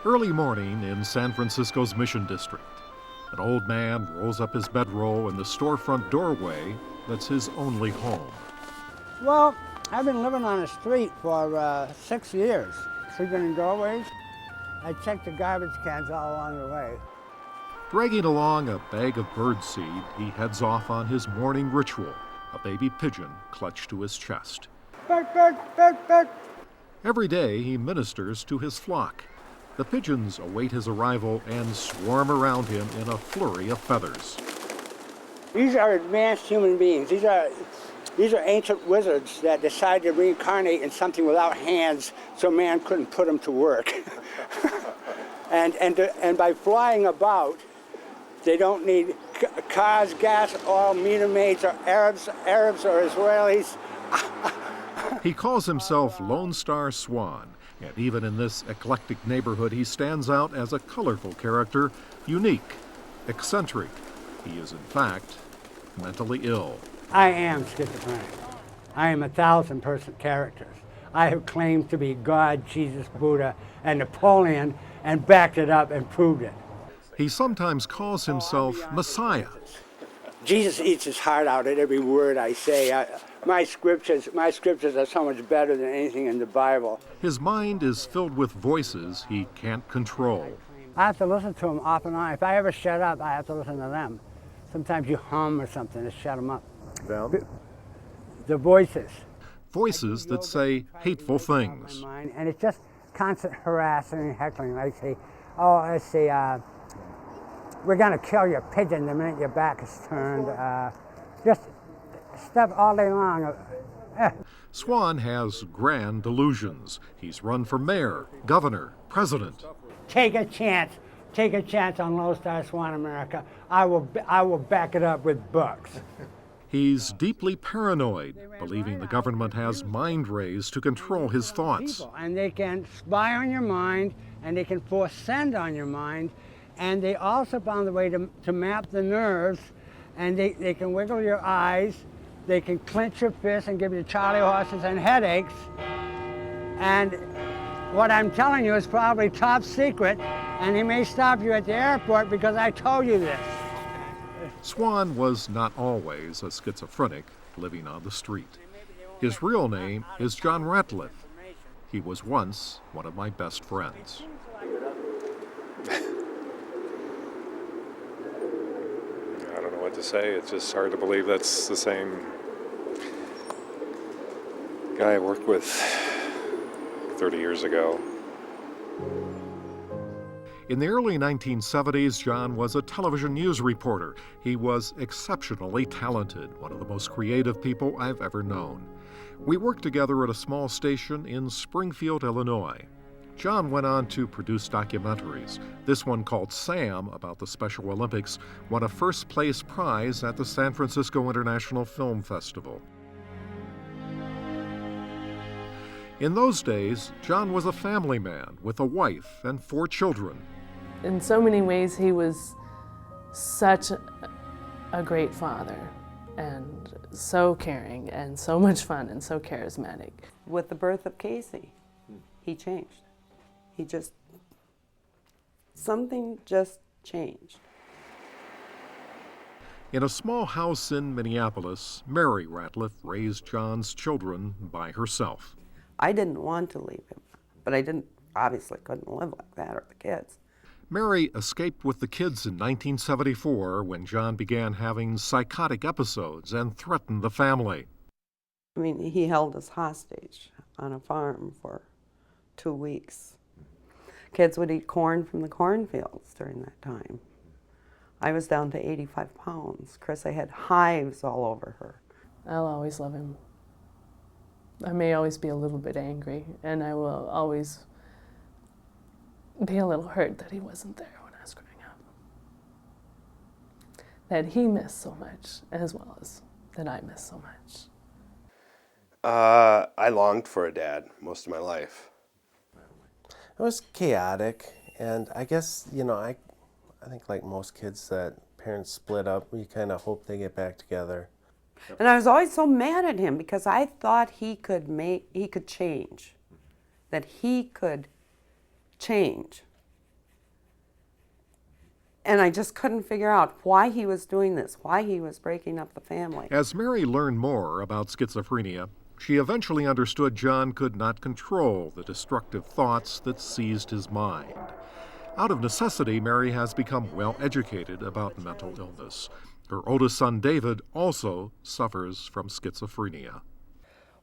Early morning in San Francisco's Mission District. An old man rolls up his bedroll in the storefront doorway that's his only home. Well, I've been living on the street for 6 years, sleeping in doorways. I check the garbage cans all along the way. Dragging along a bag of birdseed, he heads off on his morning ritual, a baby pigeon clutched to his chest. Bird, bird, bird, bird. Every day he ministers to his flock. The pigeons await his arrival and swarm around him in a flurry of feathers. These are advanced human beings. These are ancient wizards that decided to reincarnate in something without hands so man couldn't put them to work. and by flying about, they don't need cars, gas, oil, meter maids, or Arabs or Israelis. He calls himself Lone Star Swan, and even in this eclectic neighborhood, he stands out as a colorful character, unique, eccentric. He is, in fact, mentally ill. I am schizophrenic. I am 1,000-person characters. I have claimed to be God, Jesus, Buddha, and Napoleon, and backed it up and proved it. He sometimes calls himself Messiah. Jesus eats his heart out at every word I say. My scriptures are so much better than anything in the Bible. His mind is filled with voices he can't control. I have to listen to them off and on. If I ever shut up, I have to listen to them. Sometimes you hum or something to shut them up. Them? The voices. Voices that say hateful things. And it's just constant harassing and heckling. Like say, oh, let's see, we're gonna kill your pigeon the minute your back is turned. Just stuff all day long. Swan has grand delusions. He's run for mayor, governor, president. Take a chance. Take a chance on Lone Star Swan America. I will back it up with books. He's deeply paranoid, believing the government has mind rays to control his thoughts. And they can spy on your mind, and they can force send on your mind, and they also found a way to map the nerves, and they can wiggle your eyes, they can clench your fists and give you Charlie horses and headaches. And what I'm telling you is probably top secret, and they may stop you at the airport because I told you this. Swan was not always a schizophrenic living on the street. His real name is John Ratliff. He was once one of my best friends. I don't know what to say. It's just hard to believe that's the same guy I worked with 30 years ago. In the early 1970s, John was a television news reporter. He was exceptionally talented, one of the most creative people I've ever known. We worked together at a small station in Springfield, Illinois. John went on to produce documentaries. This one, called Sam, about the Special Olympics, won a first-place prize at the San Francisco International Film Festival. In those days, John was a family man with a wife and 4 children. In so many ways, he was such a great father, and so caring, and so much fun, and so charismatic. With the birth of Casey, he changed. Something just changed. In a small house in Minneapolis, Mary Ratliff raised John's children by herself. I didn't want to leave him, but I obviously couldn't live like that, or the kids. Mary escaped with the kids in 1974 when John began having psychotic episodes and threatened the family. I mean, he held us hostage on a farm for 2 weeks. Kids would eat corn from the cornfields during that time. I was down to 85 pounds. Chris, I had hives all over her. I'll always love him. I may always be a little bit angry, and I will always be a little hurt that he wasn't there when I was growing up. That he missed so much, as well as that I missed so much. I longed for a dad most of my life. It was chaotic, and I guess, I think like most kids that parents split up, you kind of hope they get back together. And I was always so mad at him because I thought he could change, that he could change. And I just couldn't figure out why he was doing this, why he was breaking up the family. As Mary learned more about schizophrenia, she eventually understood John could not control the destructive thoughts that seized his mind. Out of necessity, Mary has become well educated about mental illness. Her oldest son, David, also suffers from schizophrenia.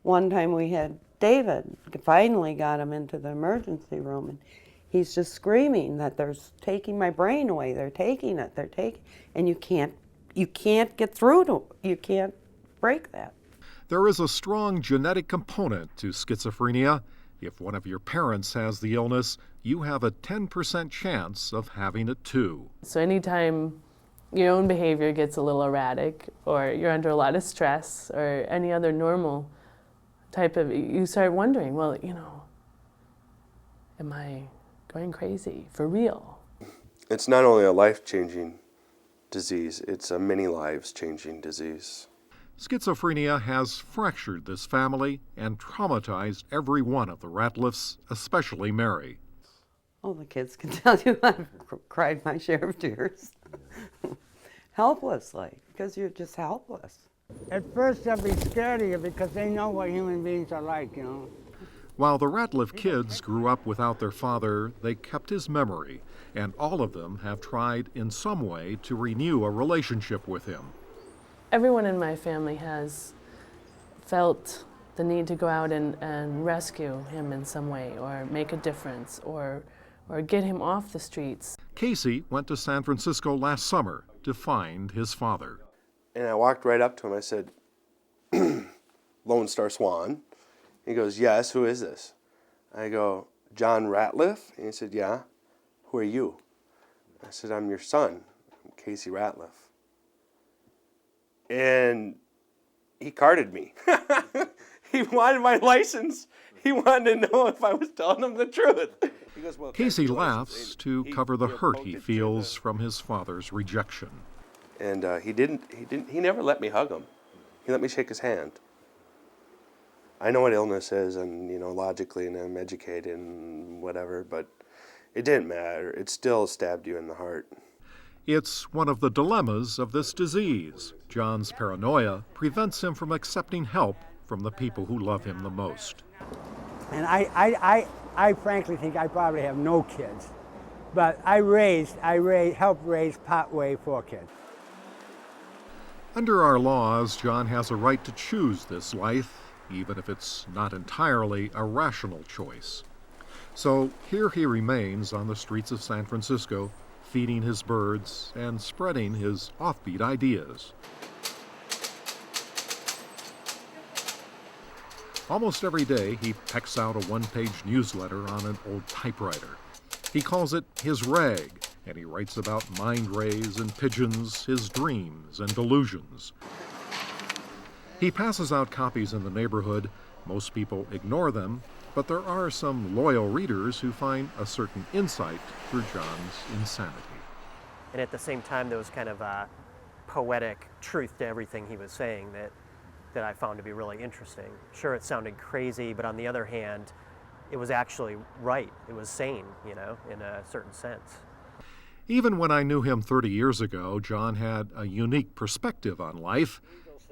One time we had David, finally got him into the emergency room, and he's just screaming that they're taking my brain away, they're taking it, and you can't get through to, you can't break that. There is a strong genetic component to schizophrenia. If one of your parents has the illness, you have a 10% chance of having it too. So anytime your own behavior gets a little erratic, or you're under a lot of stress, or any other normal type of, you start wondering, well, am I going crazy for real? It's not only a life-changing disease, it's a many lives-changing disease. Schizophrenia has fractured this family and traumatized every one of the Ratliffs, especially Mary. Oh, the kids can tell you I've cried my share of tears. Helpless, because you're just helpless. At first they'll be scared of you because they know what human beings are like, While the Ratliff kids grew up without their father, they kept his memory, and all of them have tried in some way to renew a relationship with him. Everyone in my family has felt the need to go out and rescue him in some way, or make a difference, or get him off the streets. Casey went to San Francisco last summer to find his father. And I walked right up to him. I said, Lone Star Swan. He goes, yes, who is this? I go, John Ratliff? And he said, yeah. Who are you? I said, I'm your son, I'm Casey Ratliff. And he carded me. He wanted my license. He wanted to know if I was telling him the truth. He goes, well, Casey laughs to cover the hurt he feels from his father's rejection. And he never let me hug him. He let me shake his hand. I know what illness is, and logically, and I'm educated and whatever, but it didn't matter. It still stabbed you in the heart. It's one of the dilemmas of this disease. John's paranoia prevents him from accepting help from the people who love him the most. And I frankly think I probably have no kids, but I helped raise partway 4 kids. Under our laws, John has a right to choose this life, even if it's not entirely a rational choice. So here he remains on the streets of San Francisco, feeding his birds and spreading his offbeat ideas. Almost every day, he pecks out a one-page newsletter on an old typewriter. He calls it his rag, and he writes about mind rays and pigeons, his dreams and delusions. He passes out copies in the neighborhood. Most people ignore them, but there are some loyal readers who find a certain insight through John's insanity. And at the same time, there was kind of a poetic truth to everything he was saying that I found to be really interesting. Sure, it sounded crazy, but on the other hand, it was actually right. It was sane, in a certain sense. Even when I knew him 30 years ago, John had a unique perspective on life.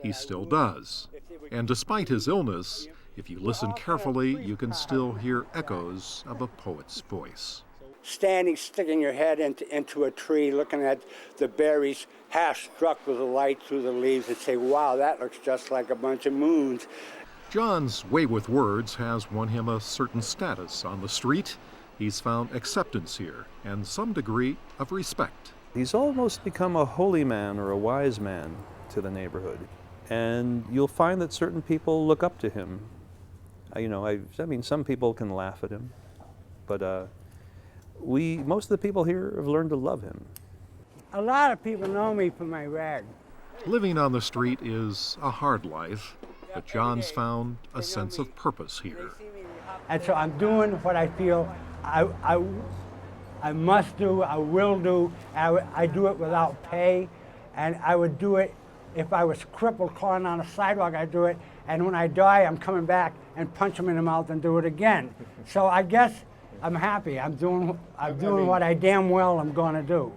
He still does. And despite his illness, if you listen carefully, you can still hear echoes of a poet's voice. Standing, sticking your head into a tree, looking at the berries half struck with the light through the leaves, and say, wow, that looks just like a bunch of moons. John's way with words has won him a certain status on the street. He's found acceptance here and some degree of respect. He's almost become a holy man or a wise man to the neighborhood. And you'll find that certain people look up to him. Some people can laugh at him, but most of the people here have learned to love him. A lot of people know me for my rag. Living on the street is a hard life, but John's found a sense of purpose here. And so I'm doing what I feel I must do, I will do. I do it without pay, and I would do it if I was crippled crawling on a sidewalk. I'd do it, and when I die, I'm coming back and punch him in the mouth and do it again. So I guess I'm happy. I'm doing what I damn well I'm going to do.